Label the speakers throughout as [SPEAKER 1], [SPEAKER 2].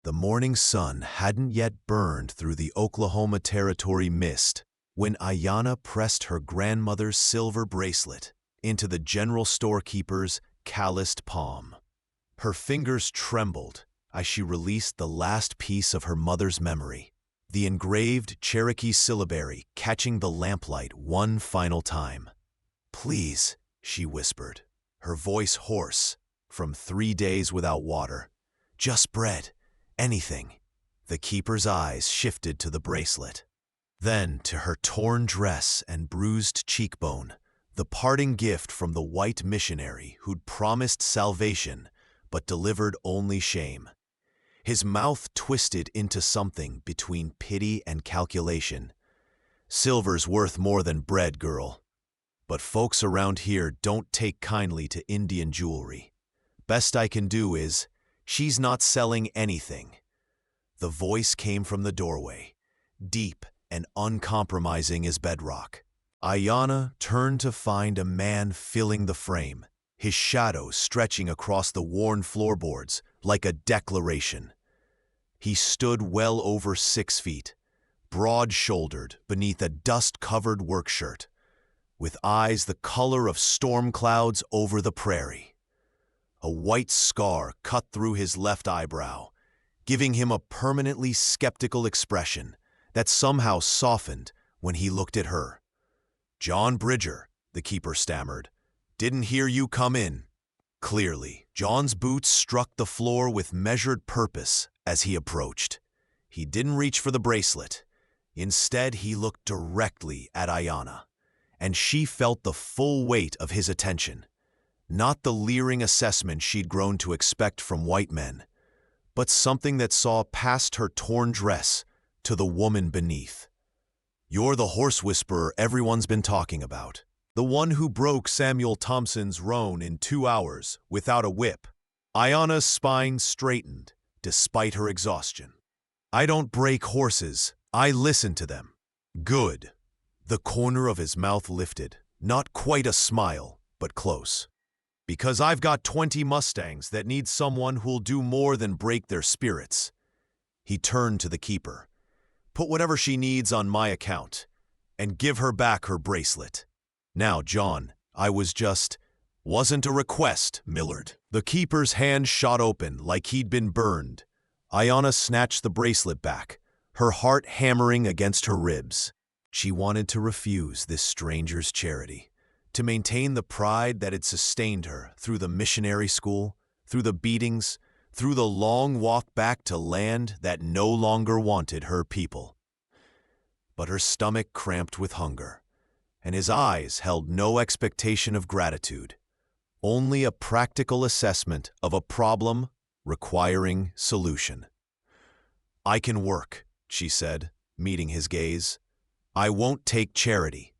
[SPEAKER 1] The morning sun hadn't yet burned through the Oklahoma Territory mist when Ayanna pressed her grandmother's silver bracelet into the general storekeeper's calloused palm. Her fingers trembled as she released the last piece of her mother's memory, the engraved Cherokee syllabary catching the lamplight one final time. "Please," she whispered, her voice hoarse from 3 days without water. "Just bread. Anything." The keeper's eyes shifted to the bracelet, then to her torn dress and bruised cheekbone, the parting gift from the white missionary who'd promised salvation but delivered only shame. His mouth twisted into something between pity and calculation. "Silver's worth more than bread, girl. But folks around here don't take kindly to Indian jewelry. Best I can do is, she's not selling anything." The voice came from the doorway, deep and uncompromising as bedrock. Ayanna turned to find a man filling the frame, his shadow stretching across the worn floorboards like a declaration. He stood well over 6 feet, broad-shouldered beneath a dust-covered work shirt, with eyes the color of storm clouds over the prairie. A white scar cut through his left eyebrow, giving him a permanently skeptical expression that somehow softened when he looked at her. "John Bridger," the keeper stammered. "Didn't hear you come in." Clearly, John's boots struck the floor with measured purpose as he approached. He didn't reach for the bracelet. Instead, he looked directly at Ayanna, and she felt the full weight of his attention. Not the leering assessment she'd grown to expect from white men, but something that saw past her torn dress to the woman beneath. "You're the horse whisperer everyone's been talking about. The one who broke Samuel Thompson's roan in 2 hours without a whip." Ayanna's spine straightened, despite her exhaustion. "I don't break horses, I listen to them." "Good." The corner of his mouth lifted, not quite a smile, but close. "Because I've got 20 Mustangs that need someone who'll do more than break their spirits." He turned to the keeper. "Put whatever she needs on my account, and give her back her bracelet." "Now, John, wasn't a request, Millard." The keeper's hand shot open like he'd been burned. Ayanna snatched the bracelet back, her heart hammering against her ribs. She wanted to refuse this stranger's charity, to maintain the pride that had sustained her through the missionary school, through the beatings, through the long walk back to land that no longer wanted her people. But her stomach cramped with hunger, and his eyes held no expectation of gratitude, only a practical assessment of a problem requiring solution. "I can work," she said, meeting his gaze. "I won't take charity."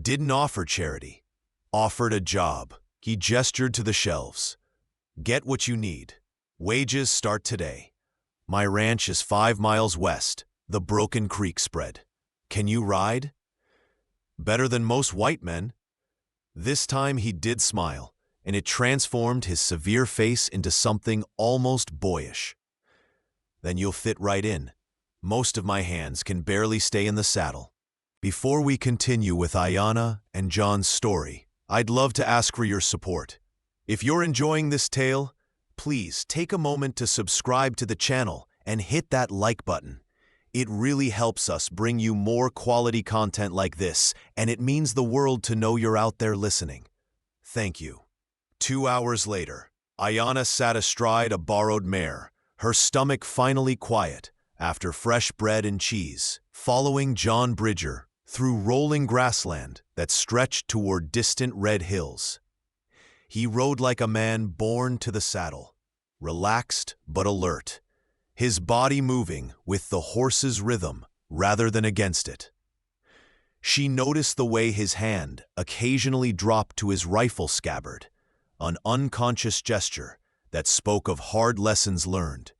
[SPEAKER 1] Didn't offer charity, offered a job. He gestured to the shelves. "Get what you need. Wages start today. My ranch is 5 miles west, the Broken Creek spread. Can you ride?" "Better than most white men." This time he did smile, and it transformed his severe face into something almost boyish. "Then you'll fit right in. Most of my hands can barely stay in the saddle." Before we continue with Ayanna and John's story, I'd love to ask for your support. If you're enjoying this tale, please take a moment to subscribe to the channel and hit that like button. It really helps us bring you more quality content like this, and it means the world to know you're out there listening. Thank you. 2 hours later, Ayanna sat astride a borrowed mare, her stomach finally quiet after fresh bread and cheese, following John Bridger through rolling grassland that stretched toward distant red hills. He rode like a man born to the saddle, relaxed but alert, his body moving with the horse's rhythm rather than against it. She noticed the way his hand occasionally dropped to his rifle scabbard, an unconscious gesture that spoke of hard lessons learned.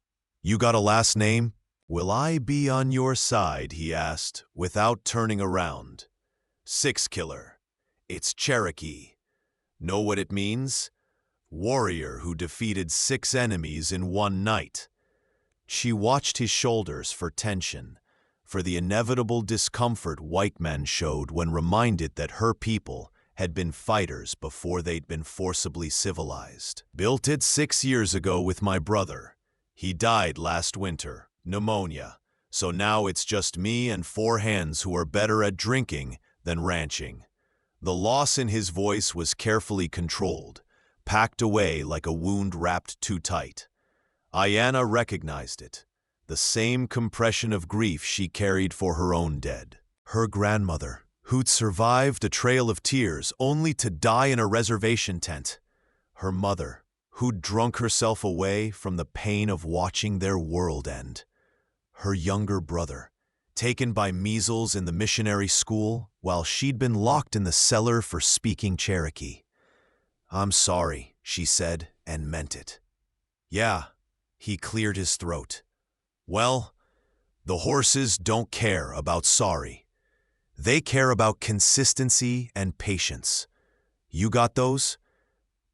[SPEAKER 1] "You got a last name?" "Will I be on your side?" he asked, without turning around. "Six Killer. It's Cherokee. Know what it means? Warrior who defeated 6 enemies in one night." She watched his shoulders for tension, for the inevitable discomfort white men showed when reminded that her people had been fighters before they'd been forcibly civilized. Built it 6 years ago with my brother. He died last winter, pneumonia, so now it's just me and 4 hands who are better at drinking than ranching. The loss in his voice was carefully controlled, packed away like a wound wrapped too tight. Ayanna recognized it, the same compression of grief she carried for her own dead. Her grandmother, who'd survived a trail of tears only to die in a reservation tent. Her mother, who'd drunk herself away from the pain of watching their world end. Her younger brother, taken by measles in the missionary school while she'd been locked in the cellar for speaking Cherokee. "I'm sorry," she said, and meant it. "Yeah," he cleared his throat. "Well, the horses don't care about sorry. They care about consistency and patience. You got those?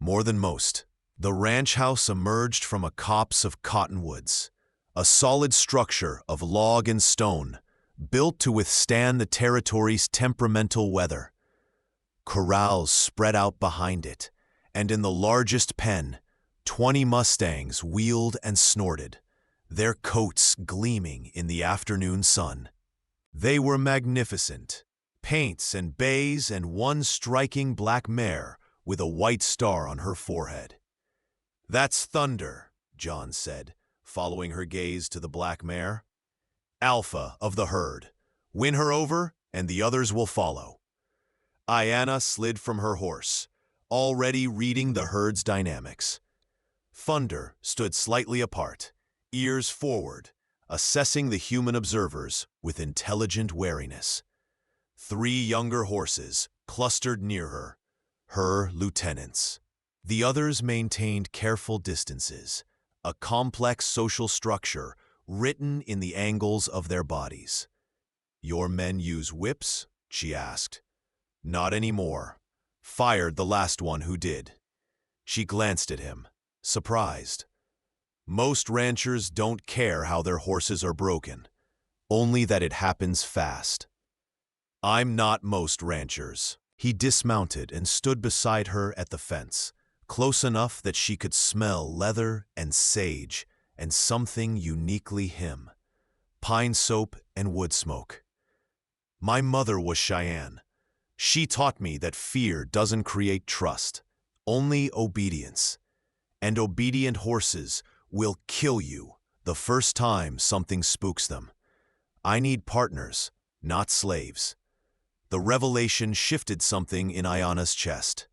[SPEAKER 1] More than most." The ranch house emerged from a copse of cottonwoods, a solid structure of log and stone, built to withstand the territory's temperamental weather. Corrals spread out behind it, and in the largest pen, 20 Mustangs wheeled and snorted, their coats gleaming in the afternoon sun. They were magnificent, paints and bays and one striking black mare with a white star on her forehead. "That's Thunder," John said, following her gaze to the black mare. "Alpha of the herd. Win her over, and the others will follow." Ayanna slid from her horse, already reading the herd's dynamics. Thunder stood slightly apart, ears forward, assessing the human observers with intelligent wariness. 3 younger horses clustered near her, her lieutenants. The others maintained careful distances, a complex social structure written in the angles of their bodies. "Your men use whips?" she asked. "Not anymore. Fired the last one who did." She glanced at him, surprised. Most ranchers don't care how their horses are broken, only that it happens fast. "I'm not most ranchers." He dismounted and stood beside her at the fence, close enough that she could smell leather and sage and something uniquely him, pine soap and wood smoke. "My mother was Cheyenne. She taught me that fear doesn't create trust, only obedience. And obedient horses will kill you the first time something spooks them. I need partners, not slaves." The revelation shifted something in Ayanna's chest.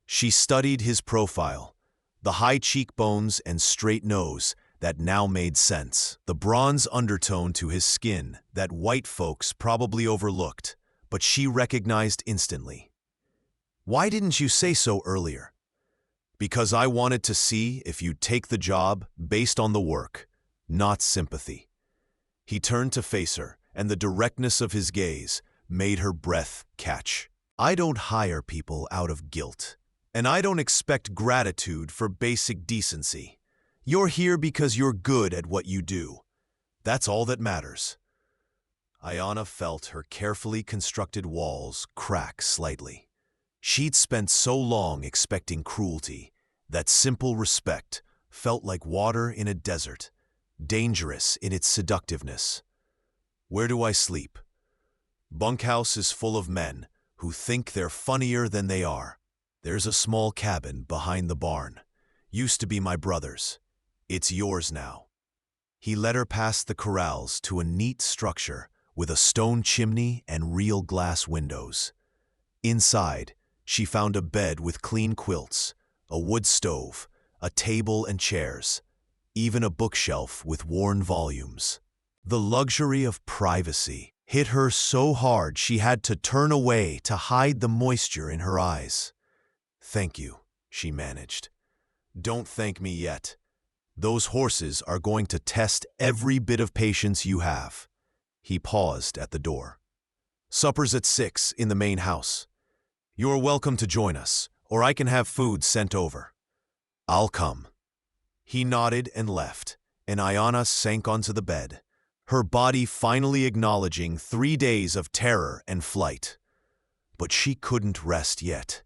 [SPEAKER 1] She studied his profile, the high cheekbones and straight nose that now made sense, the bronze undertone to his skin that white folks probably overlooked, but she recognized instantly. "Why didn't you say so earlier?" "Because I wanted to see if you'd take the job based on the work, not sympathy." He turned to face her, and the directness of his gaze made her breath catch. "I don't hire people out of guilt, and I don't expect gratitude for basic decency. You're here because you're good at what you do. That's all that matters." Ayanna felt her carefully constructed walls crack slightly. She'd spent so long expecting cruelty that simple respect felt like water in a desert, dangerous in its seductiveness. "Where do I sleep?" "Bunkhouse is full of men who think they're funnier than they are. There's a small cabin behind the barn. Used to be my brother's. It's yours now." He led her past the corrals to a neat structure with a stone chimney and real glass windows. Inside, she found a bed with clean quilts, a wood stove, a table and chairs, even a bookshelf with worn volumes. The luxury of privacy hit her so hard she had to turn away to hide the moisture in her eyes. "Thank you," she managed. "Don't thank me yet. Those horses are going to test every bit of patience you have." He paused at the door. "Supper's at 6 in the main house. You're welcome to join us, or I can have food sent over." "I'll come." He nodded and left, and Ayana sank onto the bed, her body finally acknowledging 3 days of terror and flight. But she couldn't rest yet.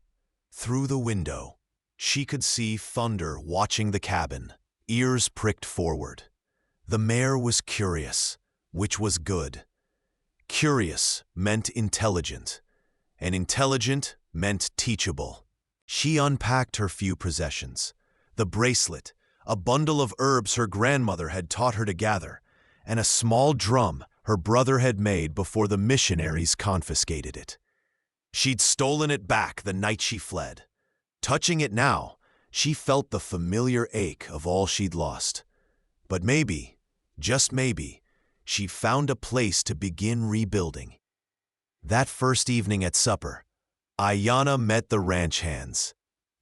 [SPEAKER 1] Through the window, she could see Thunder watching the cabin, ears pricked forward. The mare was curious, which was good. Curious meant intelligent, and intelligent meant teachable. She unpacked her few possessions: the bracelet, a bundle of herbs her grandmother had taught her to gather, and a small drum her brother had made before the missionaries confiscated it. She'd stolen it back the night she fled. Touching it now, she felt the familiar ache of all she'd lost. But maybe, just maybe, she found a place to begin rebuilding. That first evening at supper, Ayana met the ranch hands.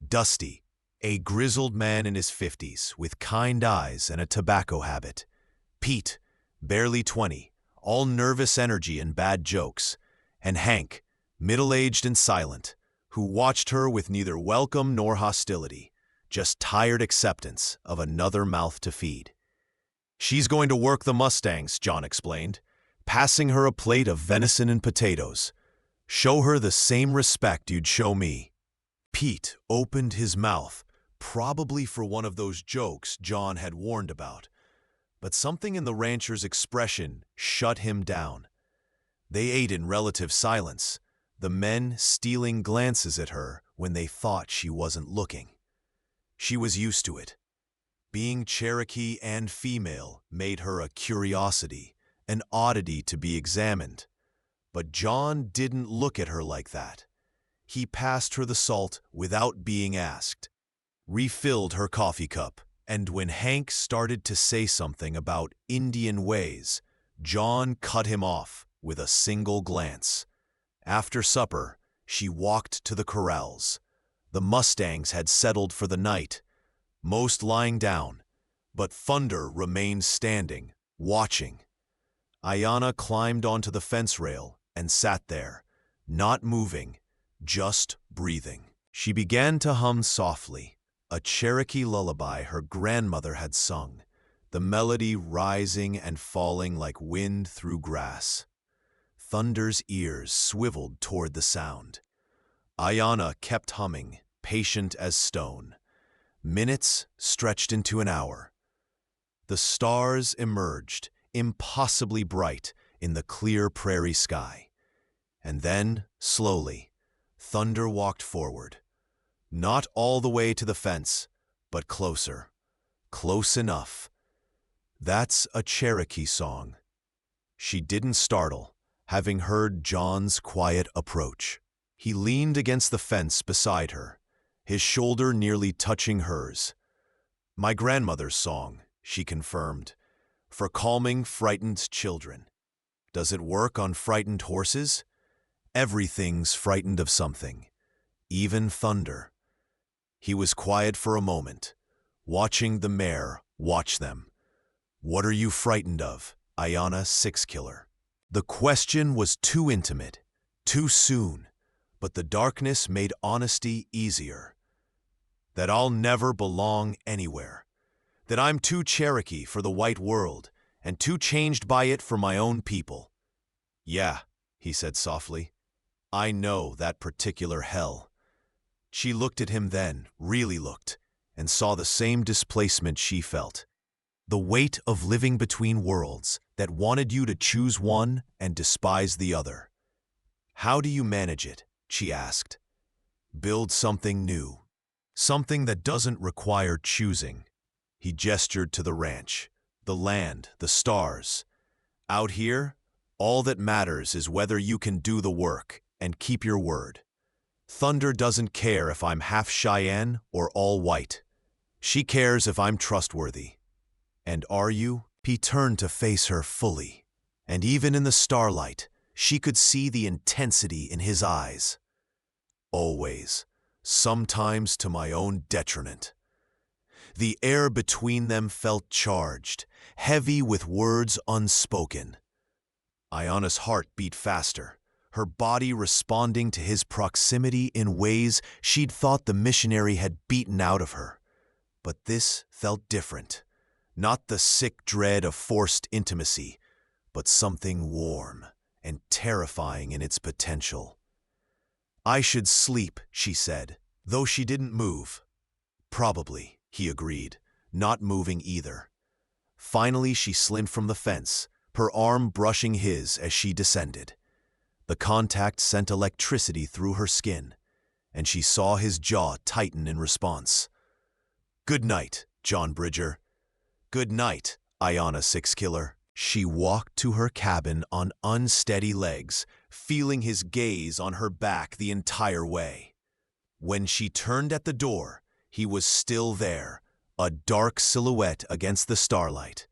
[SPEAKER 1] Dusty, a grizzled man in his 50s with kind eyes and a tobacco habit. Pete, barely 20, all nervous energy and bad jokes. And Hank, middle-aged and silent, who watched her with neither welcome nor hostility, just tired acceptance of another mouth to feed. "She's going to work the Mustangs," John explained, passing her a plate of venison and potatoes. "Show her the same respect you'd show me." Pete opened his mouth, probably for one of those jokes John had warned about, but something in the rancher's expression shut him down. They ate in relative silence, the men stealing glances at her when they thought she wasn't looking. She was used to it. Being Cherokee and female made her a curiosity, an oddity to be examined. But John didn't look at her like that. He passed her the salt without being asked, refilled her coffee cup, and when Hank started to say something about Indian ways, John cut him off with a single glance. After supper, she walked to the corrals. The Mustangs had settled for the night, most lying down, but Thunder remained standing, watching. Ayana climbed onto the fence rail and sat there, not moving, just breathing. She began to hum softly, a Cherokee lullaby her grandmother had sung, the melody rising and falling like wind through grass. Thunder's ears swiveled toward the sound. Ayana kept humming, patient as stone. Minutes stretched into an hour. The stars emerged, impossibly bright, in the clear prairie sky. And then, slowly, Thunder walked forward. Not all the way to the fence, but closer. Close enough. That's a Cherokee song. She didn't startle, having heard John's quiet approach. He leaned against the fence beside her, his shoulder nearly touching hers. "My grandmother's song," she confirmed, "for calming frightened children. Does it work on frightened horses? Everything's frightened of something, even Thunder." He was quiet for a moment, watching the mare watch them. "What are you frightened of, Ayana Sixkiller?" The question was too intimate, too soon, but the darkness made honesty easier. "That I'll never belong anywhere. That I'm too Cherokee for the white world, and too changed by it for my own people." "Yeah," he said softly. "I know that particular hell." She looked at him then, really looked, and saw the same displacement she felt. The weight of living between worlds that wanted you to choose one and despise the other. "How do you manage it?" she asked. "Build something new. Something that doesn't require choosing." He gestured to the ranch, the land, the stars. "Out here, all that matters is whether you can do the work and keep your word. Thunder doesn't care if I'm half Cheyenne or all white. She cares if I'm trustworthy. And are you?" He turned to face her fully, and even in the starlight, she could see the intensity in his eyes. "Always, sometimes to my own detriment." The air between them felt charged, heavy with words unspoken. Ayana's heart beat faster, her body responding to his proximity in ways she'd thought the missionary had beaten out of her. But this felt different. Not the sick dread of forced intimacy, but something warm and terrifying in its potential. "I should sleep," she said, though she didn't move. "Probably," he agreed, not moving either. Finally, she slid from the fence, her arm brushing his as she descended. The contact sent electricity through her skin, and she saw his jaw tighten in response. "Good night, John Bridger." "Good night, Ayanna Sixkiller." She walked to her cabin on unsteady legs, feeling his gaze on her back the entire way. When she turned at the door, he was still there, a dark silhouette against the starlight,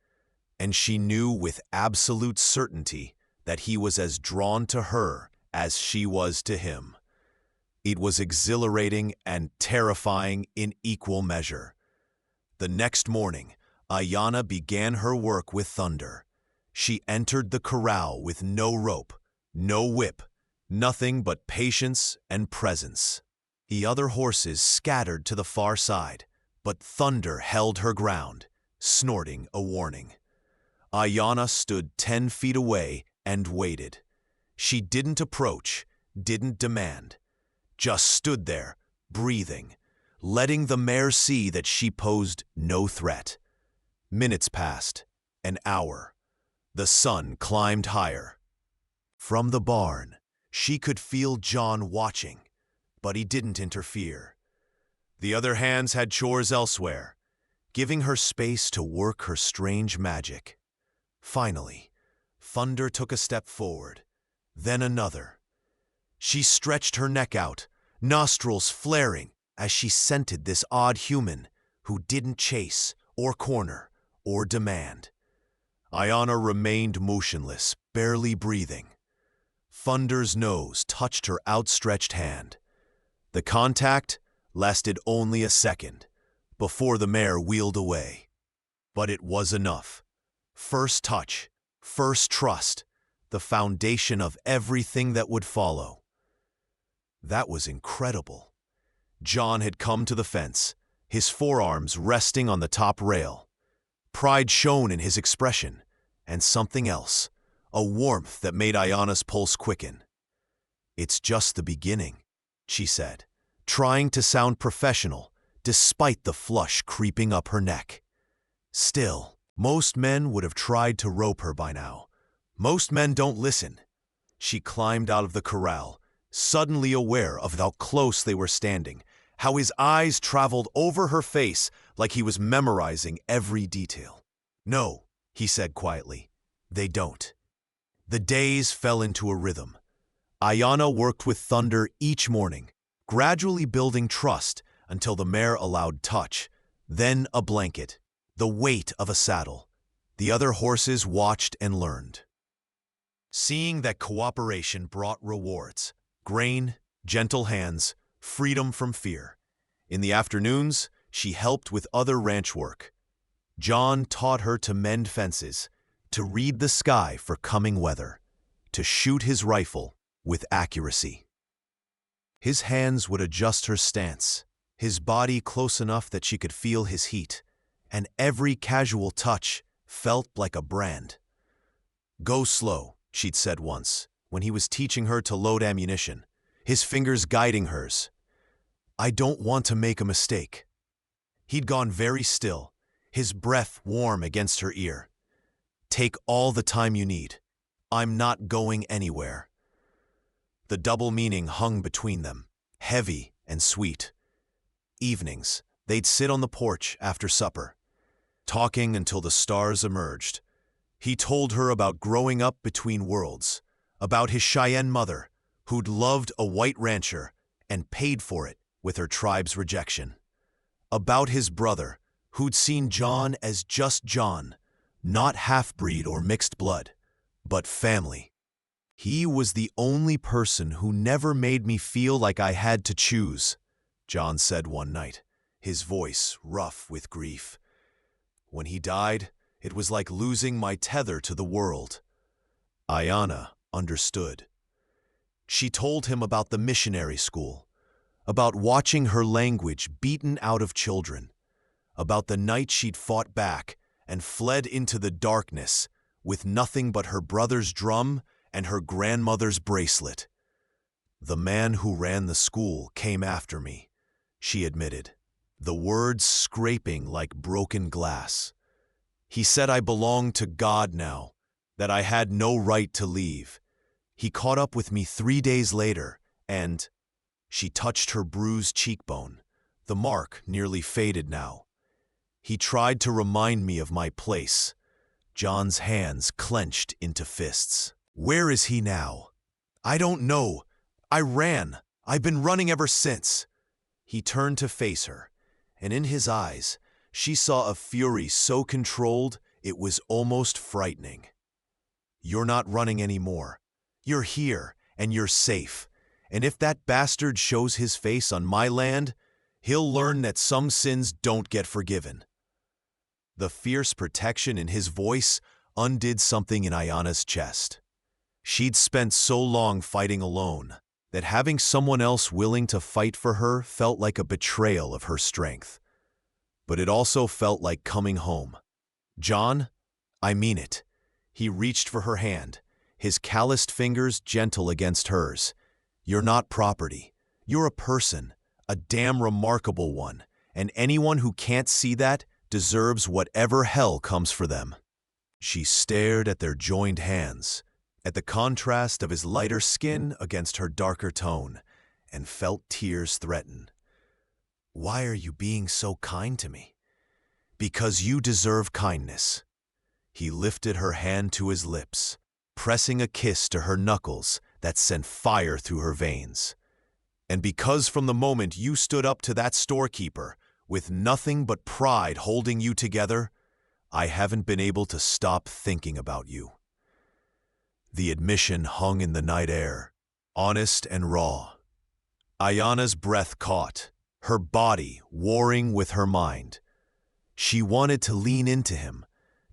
[SPEAKER 1] and she knew with absolute certainty that he was as drawn to her as she was to him. It was exhilarating and terrifying in equal measure. The next morning, Ayanna began her work with Thunder. She entered the corral with no rope, no whip, nothing but patience and presence. The other horses scattered to the far side, but Thunder held her ground, snorting a warning. Ayanna stood 10 feet away and waited. She didn't approach, didn't demand, just stood there, breathing, letting the mare see that she posed no threat. Minutes passed, an hour. The sun climbed higher. From the barn, she could feel John watching, but he didn't interfere. The other hands had chores elsewhere, giving her space to work her strange magic. Finally, Thunder took a step forward, then another. She stretched her neck out, nostrils flaring as she scented this odd human who didn't chase or corner or demand. Ayanna remained motionless, barely breathing. Thunder's nose touched her outstretched hand. The contact lasted only a second before the mare wheeled away. But it was enough. First touch, first trust, the foundation of everything that would follow. That was incredible. John had come to the fence, his forearms resting on the top rail. Pride shone in his expression, and something else, a warmth that made Ayanna's pulse quicken. "It's just the beginning," she said, trying to sound professional, despite the flush creeping up her neck. Still, most men would have tried to rope her by now. Most men don't listen. She climbed out of the corral, suddenly aware of how close they were standing, how his eyes traveled over her face like he was memorizing every detail. "No," he said quietly, "they don't." The days fell into a rhythm. Ayanna worked with Thunder each morning, gradually building trust until the mare allowed touch, then a blanket, the weight of a saddle. The other horses watched and learned. Seeing that cooperation brought rewards, grain, gentle hands, freedom from fear. In the afternoons, she helped with other ranch work. John taught her to mend fences, to read the sky for coming weather, to shoot his rifle with accuracy. His hands would adjust her stance, his body close enough that she could feel his heat, and every casual touch felt like a brand. "Go slow," she'd said once, when he was teaching her to load ammunition, his fingers guiding hers. "I don't want to make a mistake." He'd gone very still, his breath warm against her ear. "Take all the time you need. I'm not going anywhere." The double meaning hung between them, heavy and sweet. Evenings, they'd sit on the porch after supper, talking until the stars emerged. He told her about growing up between worlds, about his Cheyenne mother, who'd loved a white rancher and paid for it with her tribe's rejection. About his brother, who'd seen John as just John, not half-breed or mixed blood, but family. "He was the only person who never made me feel like I had to choose," John said one night, his voice rough with grief. "When he died, it was like losing my tether to the world." Ayanna understood. She told him about the missionary school, about watching her language beaten out of children, about the night she'd fought back and fled into the darkness with nothing but her brother's drum and her grandmother's bracelet. The man who ran the school came after me, she admitted, the words scraping like broken glass. He said I belonged to God now, that I had no right to leave. He caught up with me 3 days later, and she touched her bruised cheekbone, the mark nearly faded now. He tried to remind me of my place. John's hands clenched into fists. Where is he now? I don't know. I ran. I've been running ever since. He turned to face her, and in his eyes, she saw a fury so controlled it was almost frightening. You're not running anymore. You're here, and you're safe. And if that bastard shows his face on my land, he'll learn that some sins don't get forgiven. The fierce protection in his voice undid something in Ayana's chest. She'd spent so long fighting alone that having someone else willing to fight for her felt like a betrayal of her strength. But it also felt like coming home. John, I mean it. He reached for her hand, his calloused fingers gentle against hers. You're not property. You're a person, a damn remarkable one, and anyone who can't see that deserves whatever hell comes for them. She stared at their joined hands, at the contrast of his lighter skin against her darker tone, and felt tears threaten. Why are you being so kind to me? Because you deserve kindness. He lifted her hand to his lips, pressing a kiss to her knuckles that sent fire through her veins. And because from the moment you stood up to that storekeeper, with nothing but pride holding you together, I haven't been able to stop thinking about you. The admission hung in the night air, honest and raw. Ayana's breath caught, her body warring with her mind. She wanted to lean into him,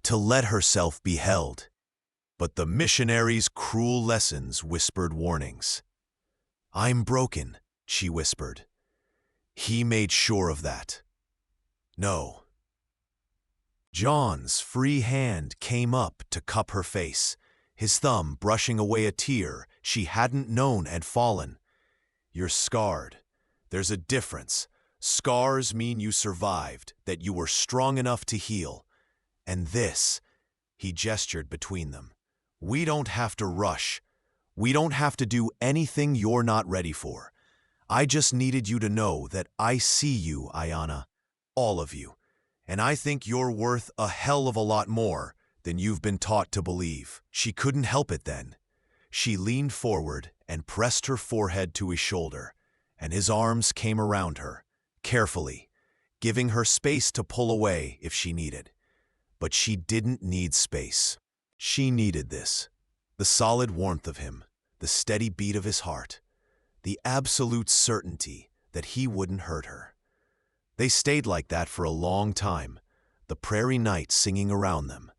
[SPEAKER 1] to let herself be held. But the missionary's cruel lessons whispered warnings. I'm broken, she whispered. He made sure of that. No. John's free hand came up to cup her face, his thumb brushing away a tear she hadn't known had fallen. You're scarred. There's a difference. Scars mean you survived, that you were strong enough to heal. And this, he gestured between them. We don't have to rush. We don't have to do anything you're not ready for. I just needed you to know that I see you, Ayana, all of you, and I think you're worth a hell of a lot more than you've been taught to believe. She couldn't help it then. She leaned forward and pressed her forehead to his shoulder, and his arms came around her, carefully, giving her space to pull away if she needed. But she didn't need space. She needed this, the solid warmth of him, the steady beat of his heart, the absolute certainty that he wouldn't hurt her. They stayed like that for a long time, the prairie night singing around them,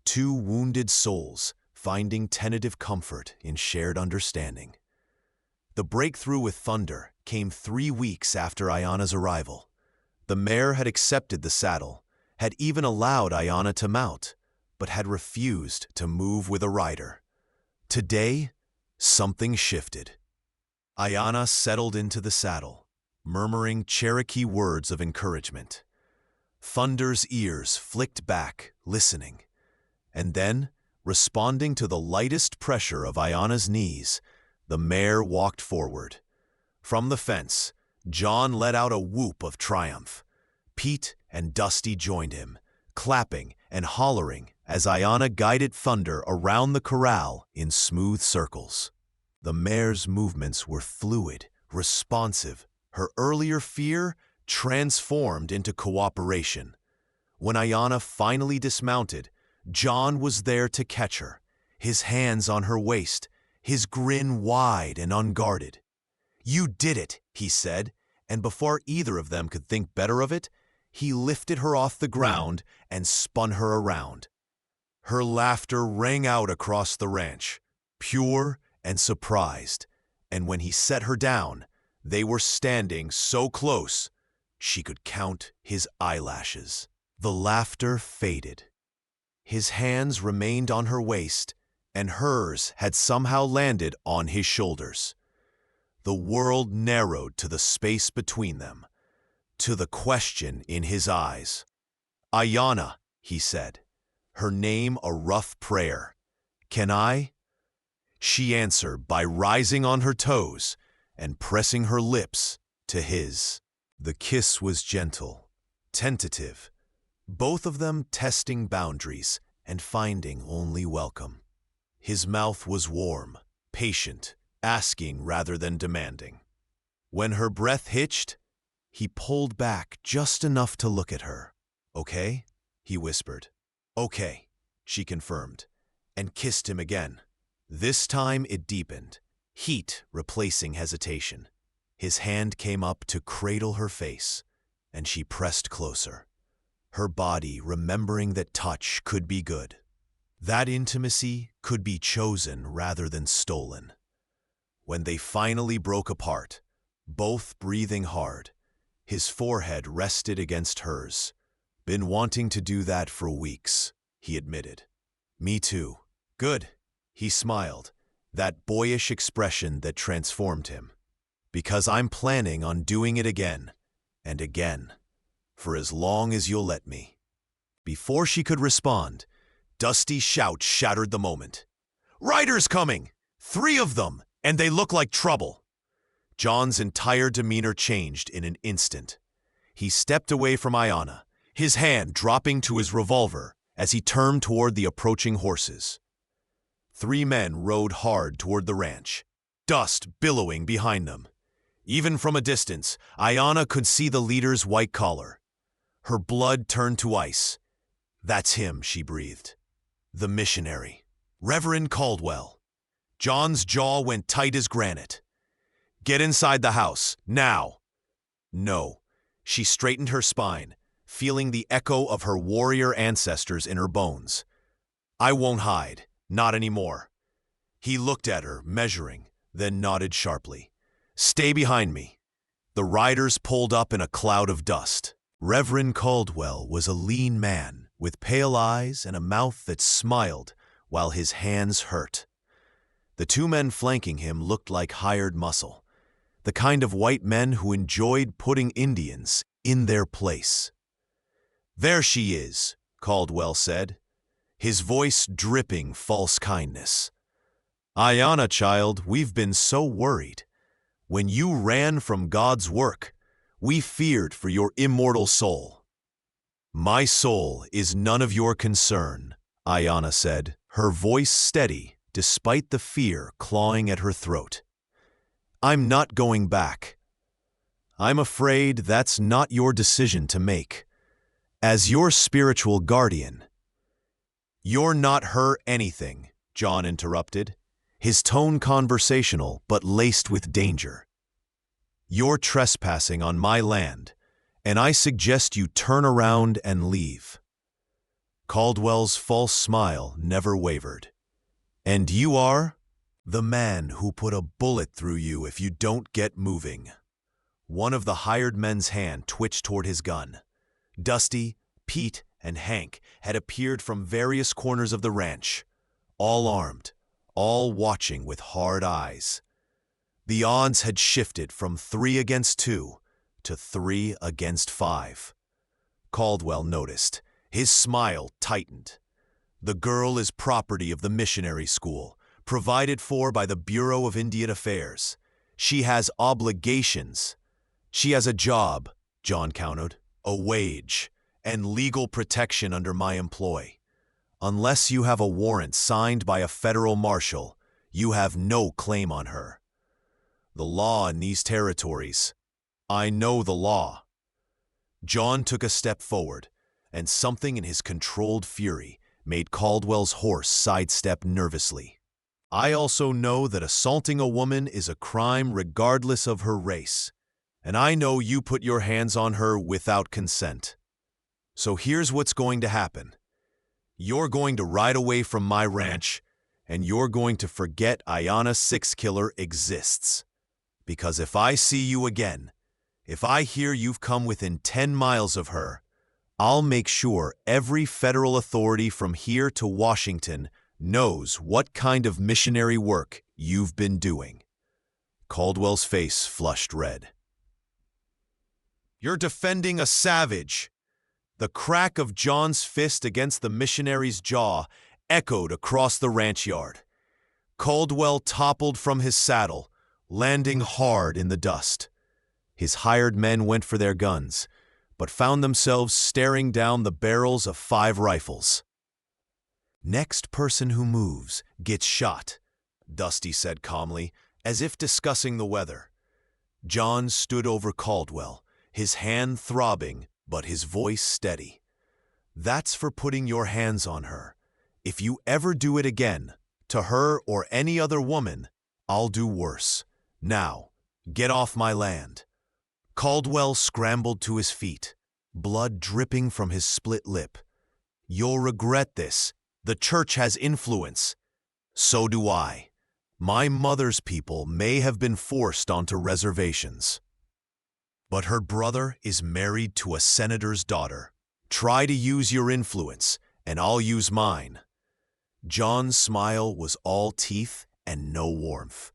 [SPEAKER 1] two wounded souls finding tentative comfort in shared understanding. The breakthrough with Thunder came 3 weeks after Ayana's arrival. The mare had accepted the saddle, had even allowed Ayana to mount, but had refused to move with a rider. Today, something shifted. Ayana settled into the saddle, murmuring Cherokee words of encouragement. Thunder's ears flicked back, listening. And then, responding to the lightest pressure of Ayana's knees, the mare walked forward. From the fence, John let out a whoop of triumph. Pete and Dusty joined him, clapping and hollering as Ayana guided Thunder around the corral in smooth circles. The mare's movements were fluid, responsive, her earlier fear transformed into cooperation. When Ayana finally dismounted, John was there to catch her, his hands on her waist, his grin wide and unguarded. "You did it," he said, and before either of them could think better of it, he lifted her off the ground and spun her around. Her laughter rang out across the ranch, pure and surprised, and when he set her down, they were standing so close she could count his eyelashes. The laughter faded, His hands remained on her waist, and hers had somehow landed on his shoulders. The world narrowed to the space between them, to the question in his eyes. "Ayanna," he said, her name a rough prayer. "Can I?" She answered by rising on her toes and pressing her lips to his. The kiss was gentle, tentative, both of them testing boundaries and finding only welcome. His mouth was warm, patient, asking rather than demanding. When her breath hitched, he pulled back just enough to look at her. "Okay?" he whispered. "Okay," she confirmed, and kissed him again. This time it deepened, heat replacing hesitation. His hand came up to cradle her face, and she pressed closer, her body remembering that touch could be good. That intimacy could be chosen rather than stolen. When they finally broke apart, both breathing hard, his forehead rested against hers. "Been wanting to do that for weeks," he admitted. "Me too." "Good." He smiled, that boyish expression that transformed him. "Because I'm planning on doing it again and again, for as long as you'll let me." Before she could respond, Dusty's shout shattered the moment. "Riders coming! 3 of them, and they look like trouble!" John's entire demeanor changed in an instant. He stepped away from Ayanna, his hand dropping to his revolver as he turned toward the approaching horses. 3 men rode hard toward the ranch, dust billowing behind them. Even from a distance, Ayanna could see the leader's white collar. Her blood turned to ice. "That's him," she breathed. "The missionary. Reverend Caldwell." John's jaw went tight as granite. "Get inside the house, now." "No." She straightened her spine, feeling the echo of her warrior ancestors in her bones. "I won't hide. Not anymore." He looked at her, measuring, then nodded sharply. "Stay behind me." The riders pulled up in a cloud of dust. Reverend Caldwell was a lean man with pale eyes and a mouth that smiled while his hands hurt. The 2 men flanking him looked like hired muscle, the kind of white men who enjoyed putting Indians in their place. "There she is," Caldwell said, his voice dripping false kindness. "Ayanna, child, we've been so worried. When you ran from God's work, we feared for your immortal soul." "My soul is none of your concern," Ayanna said, her voice steady despite the fear clawing at her throat. "I'm not going back. I'm afraid that's not your decision to make. As your spiritual guardian—" "You're not her anything," John interrupted, his tone conversational but laced with danger. "You're trespassing on my land, and I suggest you turn around and leave." Caldwell's false smile never wavered. "And you are?" "The man who put a bullet through you if you don't get moving." One of the hired men's hand twitched toward his gun. Dusty, Pete, and Hank had appeared from various corners of the ranch, all armed, all watching with hard eyes. The odds had shifted from 3 against 2 to 3 against 5. Caldwell noticed. His smile tightened. "The girl is property of the missionary school, provided for by the Bureau of Indian Affairs. She has obligations. She has a job," John countered, "a wage, and legal protection under my employ. Unless you have a warrant signed by a federal marshal, you have no claim on her. The law in these territories—" "I know the law." John took a step forward, and something in his controlled fury made Caldwell's horse sidestep nervously. "I also know that assaulting a woman is a crime regardless of her race, and I know you put your hands on her without consent. So here's what's going to happen. You're going to ride away from my ranch, and you're going to forget Ayanna Sixkiller exists. Because if I see you again, if I hear you've come within 10 miles of her, I'll make sure every federal authority from here to Washington knows what kind of missionary work you've been doing." Caldwell's face flushed red. "You're defending a savage." The crack of John's fist against the missionary's jaw echoed across the ranch yard. Caldwell toppled from his saddle, landing hard in the dust. His hired men went for their guns, but found themselves staring down the barrels of 5 rifles. "Next person who moves gets shot," Dusty said calmly, as if discussing the weather. John stood over Caldwell, his hand throbbing, but his voice steady. "That's for putting your hands on her. If you ever do it again, to her or any other woman, I'll do worse. Now, get off my land." Caldwell scrambled to his feet, blood dripping from his split lip. "You'll regret this. The church has influence." "So do I. My mother's people may have been forced onto reservations. But her brother is married to a senator's daughter. Try to use your influence, and I'll use mine." John's smile was all teeth and no warmth.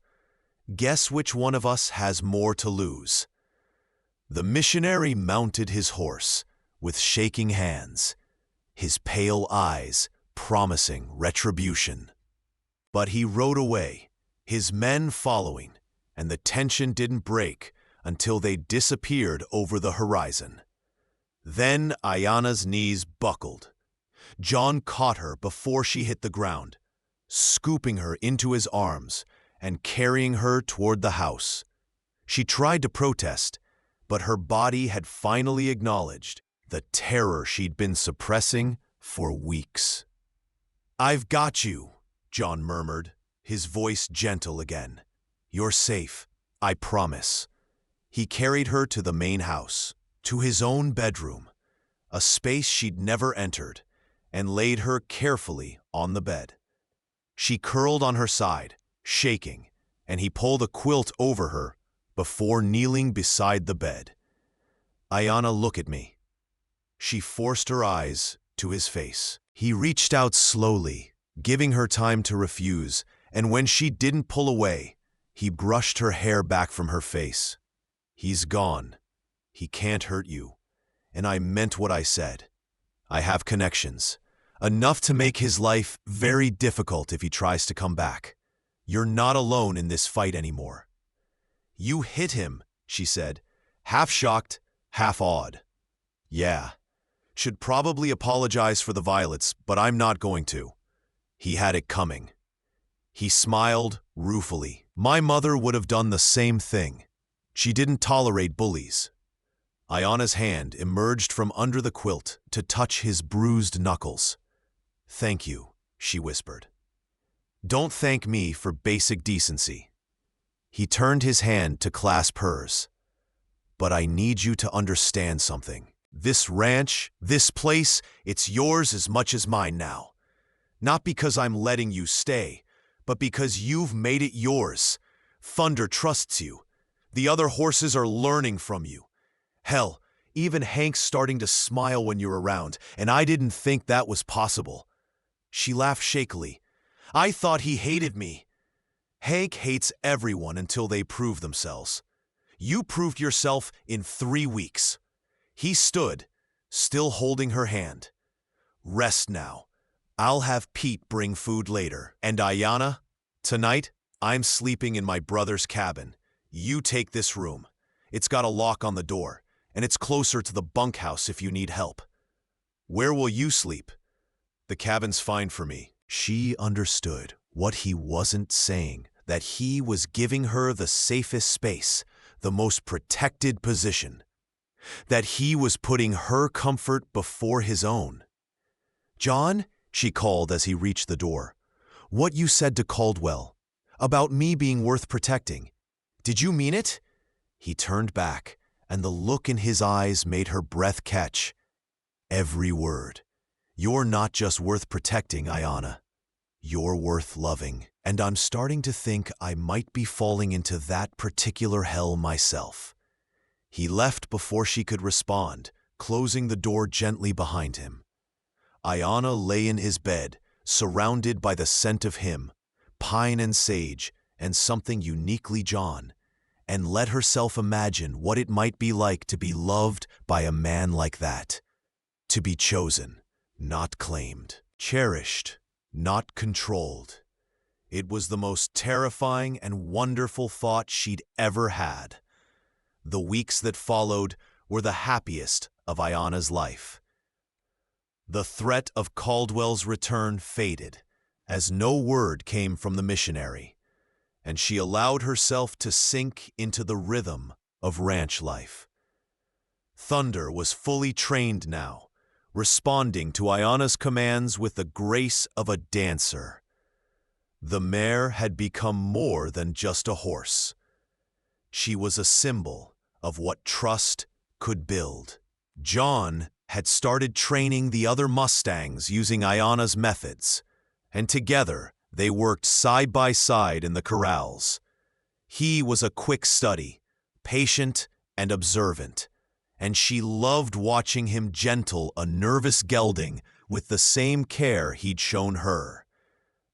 [SPEAKER 1] "Guess which one of us has more to lose?" The missionary mounted his horse, with shaking hands, his pale eyes promising retribution. But he rode away, his men following, and the tension didn't break until they disappeared over the horizon. Then Ayanna's knees buckled. John caught her before she hit the ground, scooping her into his arms and carrying her toward the house. She tried to protest, but her body had finally acknowledged the terror she'd been suppressing for weeks. "I've got you," John murmured, his voice gentle again. "You're safe, I promise." He carried her to the main house, to his own bedroom, a space she'd never entered, and laid her carefully on the bed. She curled on her side, shaking, and he pulled a quilt over her before kneeling beside the bed. "Ayanna, look at me." She forced her eyes to his face. He reached out slowly, giving her time to refuse, and when she didn't pull away, he brushed her hair back from her face. "He's gone. He can't hurt you. And I meant what I said. I have connections, enough to make his life very difficult if he tries to come back. You're not alone in this fight anymore." "You hit him," she said, half shocked, half awed. "Yeah. Should probably apologize for the violence, but I'm not going to. He had it coming." He smiled ruefully. "My mother would have done the same thing. She didn't tolerate bullies." Ayanna's hand emerged from under the quilt to touch his bruised knuckles. "Thank you," she whispered. "Don't thank me for basic decency." He turned his hand to clasp hers. "But I need you to understand something. This ranch, this place, it's yours as much as mine now. Not because I'm letting you stay, but because you've made it yours. Thunder trusts you. The other horses are learning from you. Hell, even Hank's starting to smile when you're around, and I didn't think that was possible." She laughed shakily. "I thought he hated me." "Hank hates everyone until they prove themselves. You proved yourself in 3 weeks." He stood, still holding her hand. "Rest now. I'll have Pete bring food later. And Ayanna, tonight I'm sleeping in my brother's cabin. You take this room. It's got a lock on the door, and it's closer to the bunkhouse if you need help." "Where will you sleep?" "The cabin's fine for me." She understood what he wasn't saying, that he was giving her the safest space, the most protected position, that he was putting her comfort before his own. "John," she called as he reached the door, "what you said to Caldwell, about me being worth protecting, did you mean it?" He turned back, and the look in his eyes made her breath catch. "Every word. You're not just worth protecting, Ayanna. You're worth loving, and I'm starting to think I might be falling into that particular hell myself." He left before she could respond, closing the door gently behind him. Ayana lay in his bed, surrounded by the scent of him, pine and sage, and something uniquely John, and let herself imagine what it might be like to be loved by a man like that. To be chosen, not claimed, cherished, not controlled. It was the most terrifying and wonderful thought she'd ever had. The weeks that followed were the happiest of Ayana's life. The threat of Caldwell's return faded, as no word came from the missionary, and she allowed herself to sink into the rhythm of ranch life. Thunder was fully trained now, responding to Ayana's commands with the grace of a dancer. The mare had become more than just a horse. She was a symbol of what trust could build. John had started training the other Mustangs using Ayana's methods, and together they worked side by side in the corrals. He was a quick study, patient and observant, and she loved watching him gentle a nervous gelding with the same care he'd shown her.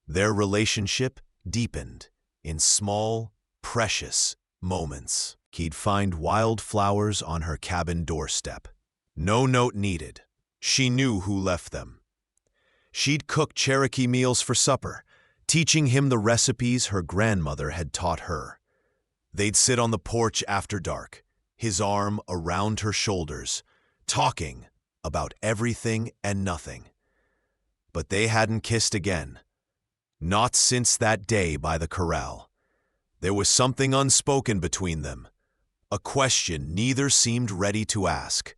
[SPEAKER 1] Their relationship deepened in small, precious moments. He'd find wildflowers on her cabin doorstep. No note needed. She knew who left them. She'd cook Cherokee meals for supper, teaching him the recipes her grandmother had taught her. They'd sit on the porch after dark, his arm around her shoulders, talking about everything and nothing. But they hadn't kissed again. Not since that day by the corral. There was something unspoken between them, a question neither seemed ready to ask.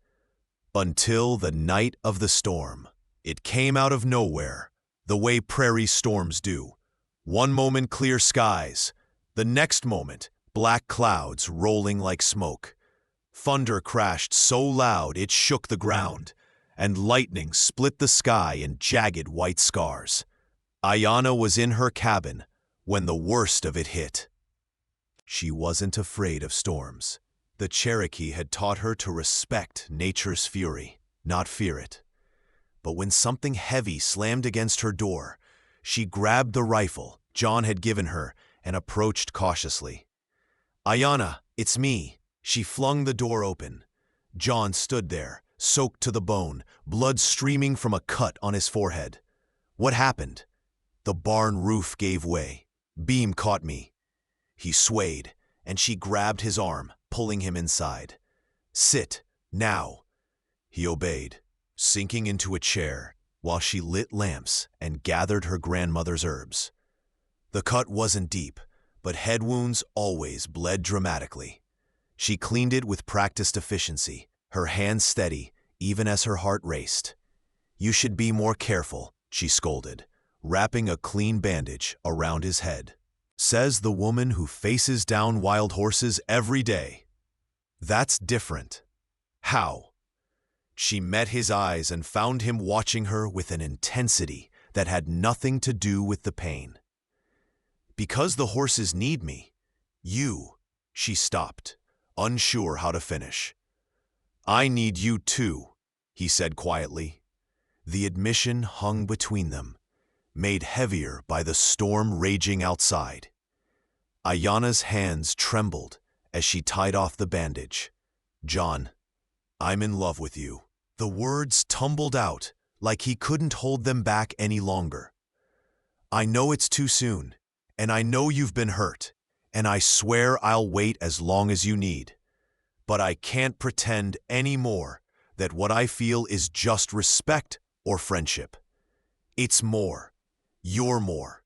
[SPEAKER 1] Until the night of the storm. It came out of nowhere, the way prairie storms do. One moment clear skies, the next moment black clouds rolling like smoke. Thunder crashed so loud it shook the ground, and lightning split the sky in jagged white scars. Ayana was in her cabin when the worst of it hit. She wasn't afraid of storms. The Cherokee had taught her to respect nature's fury, not fear it. But when something heavy slammed against her door, she grabbed the rifle John had given her and approached cautiously. "Ayana, it's me." She flung the door open. John stood there, soaked to the bone, blood streaming from a cut on his forehead. "What happened?" "The barn roof gave way. Beam caught me." He swayed, and she grabbed his arm, pulling him inside. "Sit, now." He obeyed, sinking into a chair while she lit lamps and gathered her grandmother's herbs. The cut wasn't deep, but head wounds always bled dramatically. She cleaned it with practiced efficiency, her hands steady, even as her heart raced. "You should be more careful," she scolded, wrapping a clean bandage around his head. "Says the woman who faces down wild horses every day." "That's different." "How?" She met his eyes and found him watching her with an intensity that had nothing to do with the pain. "Because the horses need me. You." She stopped, unsure how to finish. "I need you too," he said quietly. The admission hung between them, made heavier by the storm raging outside. Ayana's hands trembled as she tied off the bandage. "John, I'm in love with you." The words tumbled out like he couldn't hold them back any longer. "I know it's too soon, and I know you've been hurt, and I swear I'll wait as long as you need. But I can't pretend anymore that what I feel is just respect or friendship. It's more. You're more."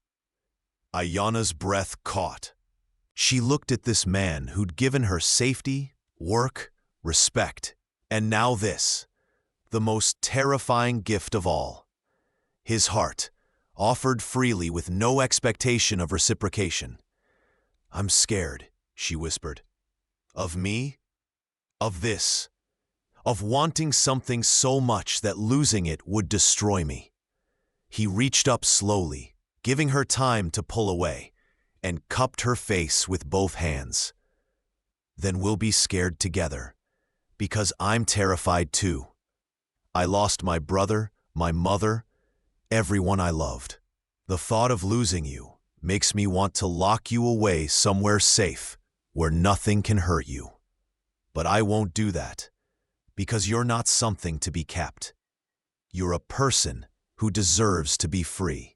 [SPEAKER 1] Ayana's breath caught. She looked at this man who'd given her safety, work, respect, and now this, the most terrifying gift of all. His heart, offered freely with no expectation of reciprocation. "I'm scared," she whispered. "Of me? Of this? Of wanting something so much that losing it would destroy me." He reached up slowly, giving her time to pull away, and cupped her face with both hands. "Then we'll be scared together, because I'm terrified too." I lost my brother, my mother, everyone I loved. The thought of losing you makes me want to lock you away somewhere safe where nothing can hurt you. But I won't do that, because you're not something to be kept. You're a person who deserves to be free.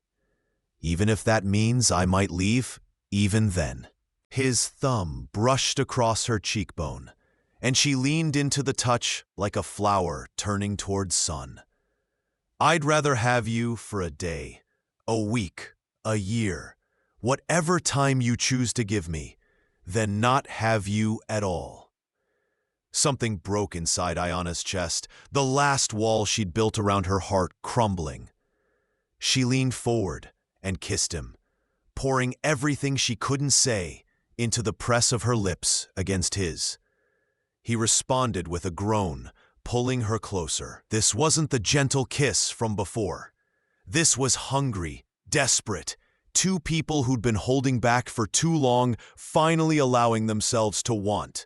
[SPEAKER 1] Even if that means I might leave, even then. His thumb brushed across her cheekbone, and she leaned into the touch like a flower turning towards sun. I'd rather have you for a day, a week, a year, whatever time you choose to give me, than not have you at all. Something broke inside Ayana's chest, the last wall she'd built around her heart crumbling. She leaned forward and kissed him, pouring everything she couldn't say into the press of her lips against his. He responded with a groan, pulling her closer. This wasn't the gentle kiss from before. This was hungry, desperate, two people who'd been holding back for too long, finally allowing themselves to want.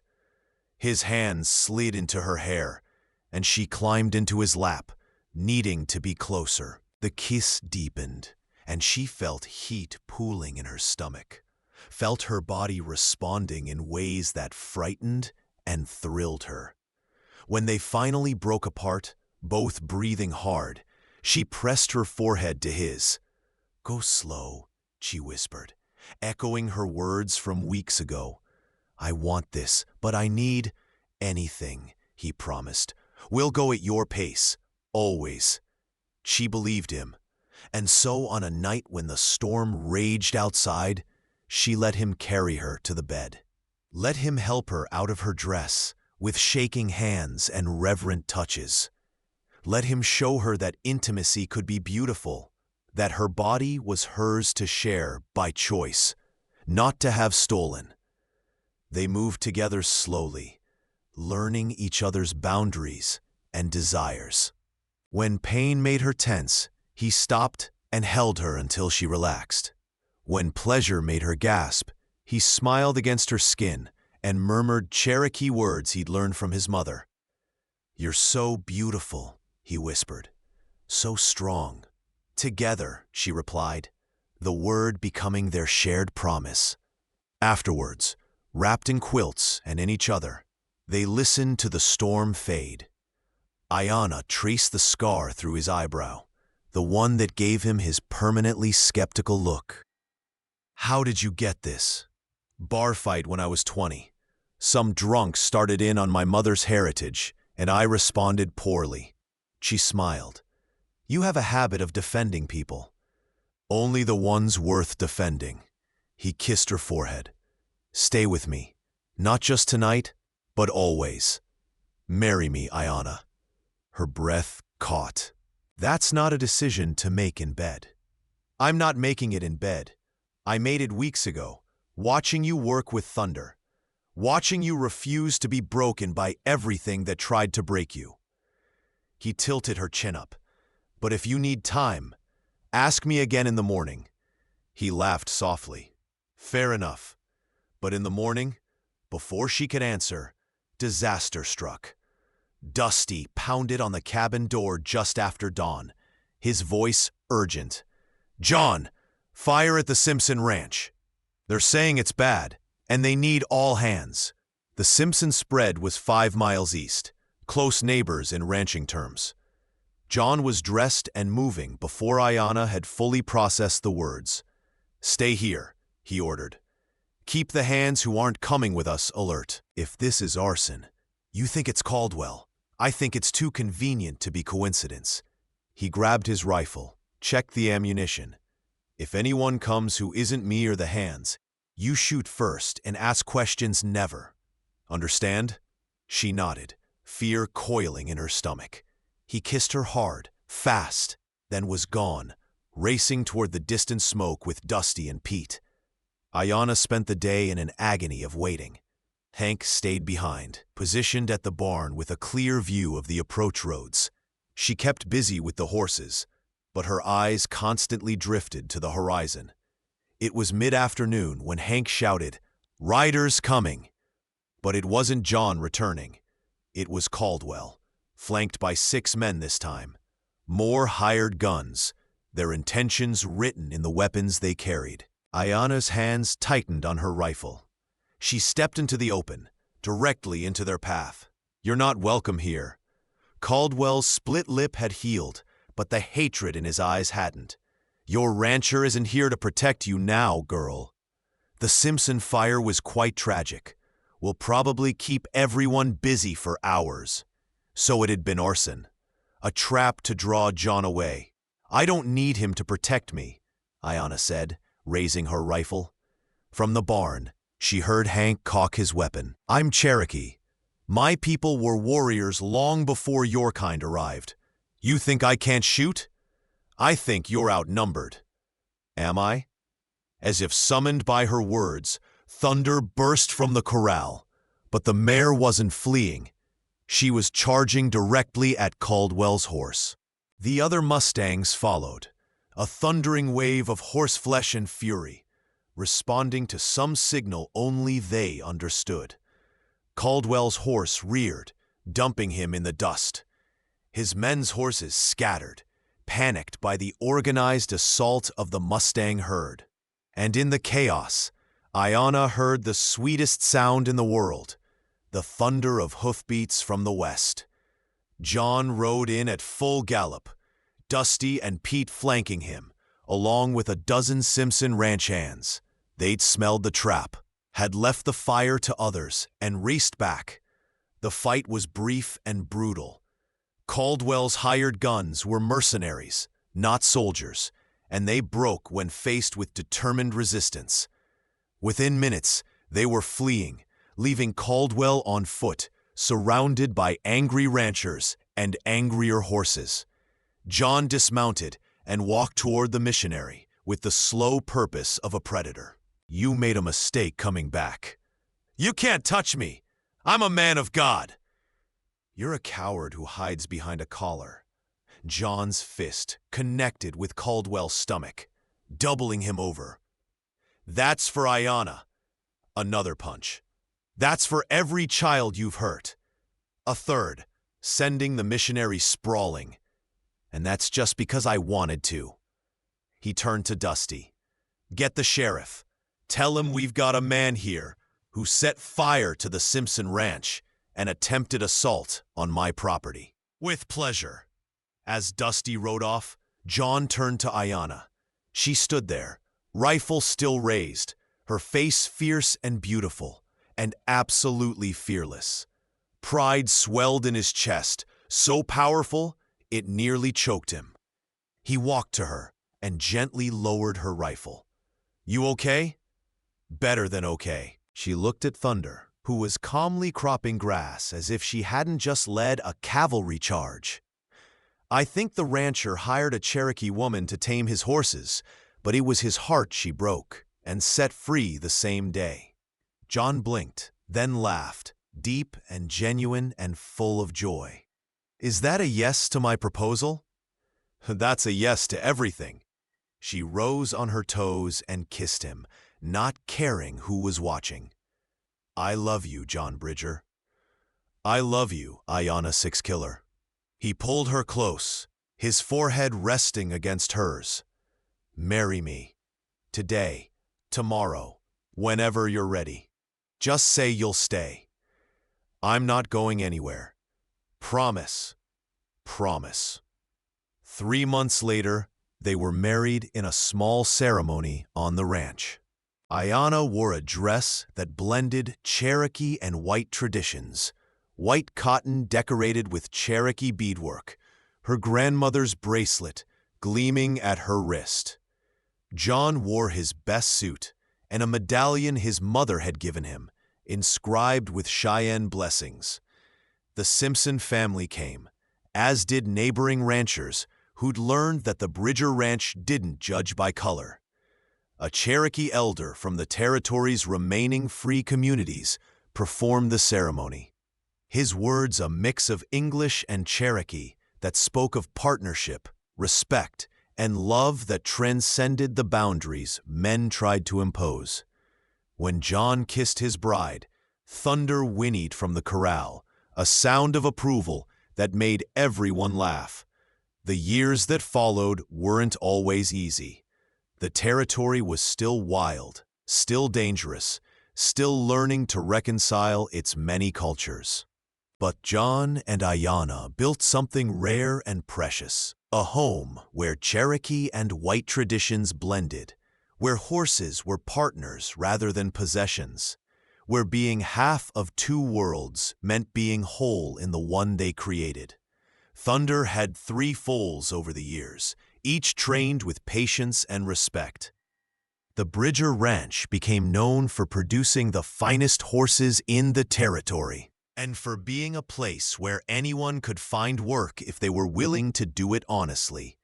[SPEAKER 1] His hands slid into her hair, and she climbed into his lap, needing to be closer. The kiss deepened, and she felt heat pooling in her stomach, felt her body responding in ways that frightened and thrilled her. When they finally broke apart, both breathing hard, she pressed her forehead to his. "Go slow," she whispered, echoing her words from weeks ago. "I want this, but I need anything," he promised. "We'll go at your pace, always." She believed him, and so on a night when the storm raged outside, she let him carry her to the bed. Let him help her out of her dress with shaking hands and reverent touches. Let him show her that intimacy could be beautiful, that her body was hers to share by choice, not to have stolen. They moved together slowly, learning each other's boundaries and desires. When pain made her tense, he stopped and held her until she relaxed. When pleasure made her gasp, he smiled against her skin and murmured Cherokee words he'd learned from his mother. "You're so beautiful," he whispered, "so strong." "Together," she replied, the word becoming their shared promise. Afterwards, wrapped in quilts and in each other, they listened to the storm fade. Ayana traced the scar through his eyebrow, the one that gave him his permanently skeptical look. "How did you get this?" "Bar fight when I was 20. Some drunk started in on my mother's heritage, and I responded poorly." She smiled. "You have a habit of defending people." "Only the ones worth defending." He kissed her forehead. "Stay with me, not just tonight, but always. Marry me, Ayana." Her breath caught. "That's not a decision to make in bed." "I'm not making it in bed. I made it weeks ago, watching you work with thunder, watching you refuse to be broken by everything that tried to break you." He tilted her chin up. "But if you need time, ask me again in the morning." He laughed softly. "Fair enough." But in the morning, before she could answer, disaster struck. Dusty pounded on the cabin door just after dawn, his voice urgent. "John, fire at the Simpson Ranch. They're saying it's bad, and they need all hands." The Simpson spread was 5 miles east, close neighbors in ranching terms. John was dressed and moving before Ayana had fully processed the words. "Stay here," he ordered. "Keep the hands who aren't coming with us alert. If this is arson, you think it's Caldwell. I think it's too convenient to be coincidence." He grabbed his rifle, checked the ammunition. "If anyone comes who isn't me or the hands, you shoot first and ask questions never. Understand?" She nodded, fear coiling in her stomach. He kissed her hard, fast, then was gone, racing toward the distant smoke with Dusty and Pete. Ayana spent the day in an agony of waiting. Hank stayed behind, positioned at the barn with a clear view of the approach roads. She kept busy with the horses, but her eyes constantly drifted to the horizon. It was mid-afternoon when Hank shouted, "Riders coming!" But it wasn't John returning. It was Caldwell, flanked by 6 men this time. More hired guns, their intentions written in the weapons they carried. Ayana's hands tightened on her rifle. She stepped into the open, directly into their path. "You're not welcome here." Caldwell's split lip had healed, but the hatred in his eyes hadn't. "Your rancher isn't here to protect you now, girl." The Simpson fire was quite tragic. "Will probably keep everyone busy for hours." So it had been arson. A trap to draw John away. "I don't need him to protect me," Ayana said, raising her rifle. From the barn, she heard Hank cock his weapon. "I'm Cherokee. My people were warriors long before your kind arrived. You think I can't shoot? I think you're outnumbered." "Am I?" As if summoned by her words, thunder burst from the corral. But the mare wasn't fleeing. She was charging directly at Caldwell's horse. The other Mustangs followed, a thundering wave of horseflesh and fury, responding to some signal only they understood. Caldwell's horse reared, dumping him in the dust. His men's horses scattered, panicked by the organized assault of the Mustang herd. And in the chaos, Ayana heard the sweetest sound in the world, the thunder of hoofbeats from the west. John rode in at full gallop, Dusty and Pete flanking him, along with a dozen Simpson ranch hands. They'd smelled the trap, had left the fire to others, and raced back. The fight was brief and brutal. Caldwell's hired guns were mercenaries, not soldiers, and they broke when faced with determined resistance. Within minutes, they were fleeing, leaving Caldwell on foot, surrounded by angry ranchers and angrier horses. John dismounted and walked toward the missionary with the slow purpose of a predator. "You made a mistake coming back." "You can't touch me. I'm a man of God." "You're a coward who hides behind a collar." John's fist connected with Caldwell's stomach, doubling him over. "That's for Ayana." Another punch. "That's for every child you've hurt." A third, sending the missionary sprawling. "And that's just because I wanted to." He turned to Dusty. "Get the sheriff. Tell him we've got a man here who set fire to the Simpson ranch and attempted assault on my property." "With pleasure." As Dusty rode off, John turned to Ayana. She stood there, rifle still raised, her face fierce and beautiful, and absolutely fearless. Pride swelled in his chest, so powerful it nearly choked him. He walked to her and gently lowered her rifle. "You okay?" "Better than okay." She looked at Thunder, who was calmly cropping grass as if she hadn't just led a cavalry charge. "I think the rancher hired a Cherokee woman to tame his horses, but it was his heart she broke and set free the same day." John blinked, then laughed, deep and genuine and full of joy. "Is that a yes to my proposal?" "That's a yes to everything." She rose on her toes and kissed him, not caring who was watching. "I love you, John Bridger." "I love you, Ayana Sixkiller." He pulled her close, his forehead resting against hers. "Marry me. Today, tomorrow, whenever you're ready. Just say you'll stay. I'm not going anywhere. Promise. Promise." 3 months later, they were married in a small ceremony on the ranch. Ayana wore a dress that blended Cherokee and white traditions, white cotton decorated with Cherokee beadwork, her grandmother's bracelet gleaming at her wrist. John wore his best suit and a medallion his mother had given him, inscribed with Cheyenne blessings. The Simpson family came, as did neighboring ranchers who'd learned that the Bridger Ranch didn't judge by color. A Cherokee elder from the territory's remaining free communities performed the ceremony. His words a mix of English and Cherokee that spoke of partnership, respect, and love that transcended the boundaries men tried to impose. When John kissed his bride, thunder whinnied from the corral, a sound of approval that made everyone laugh. The years that followed weren't always easy. The territory was still wild, still dangerous, still learning to reconcile its many cultures. But John and Ayanna built something rare and precious, a home where Cherokee and white traditions blended, where horses were partners rather than possessions, where being half of two worlds meant being whole in the one they created. Thunder had 3 foals over the years, each trained with patience and respect. The Bridger Ranch became known for producing the finest horses in the territory, and for being a place where anyone could find work if they were willing to do it honestly.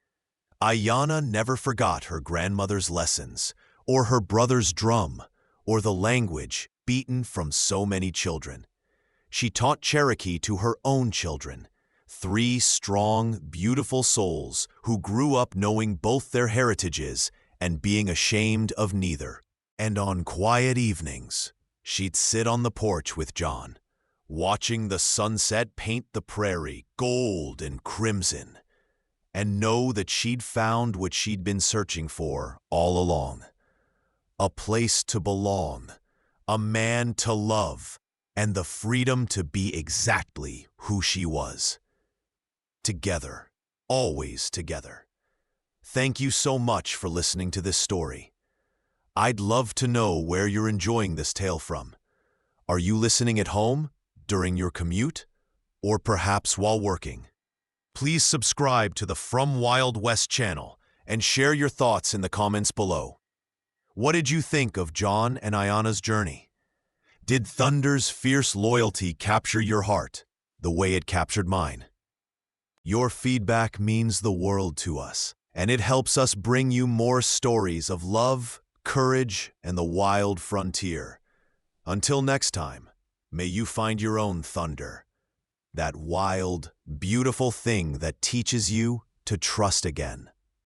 [SPEAKER 1] Ayanna never forgot her grandmother's lessons, or her brother's drum, or the language beaten from so many children. She taught Cherokee to her own children, 3 strong, beautiful souls who grew up knowing both their heritages and being ashamed of neither. And on quiet evenings, she'd sit on the porch with John, watching the sunset paint the prairie gold and crimson, and know that she'd found what she'd been searching for all along. A place to belong, a man to love, and the freedom to be exactly who she was. Together, always together. Thank you so much for listening to this story. I'd love to know where you're enjoying this tale from. Are you listening at home, during your commute, or perhaps while working? Please subscribe to the From Wild West channel and share your thoughts in the comments below. What did you think of John and Ayanna's journey? Did Thunder's fierce loyalty capture your heart the way it captured mine? Your feedback means the world to us, and it helps us bring you more stories of love, courage, and the wild frontier. Until next time, may you find your own thunder, that wild, beautiful thing that teaches you to trust again.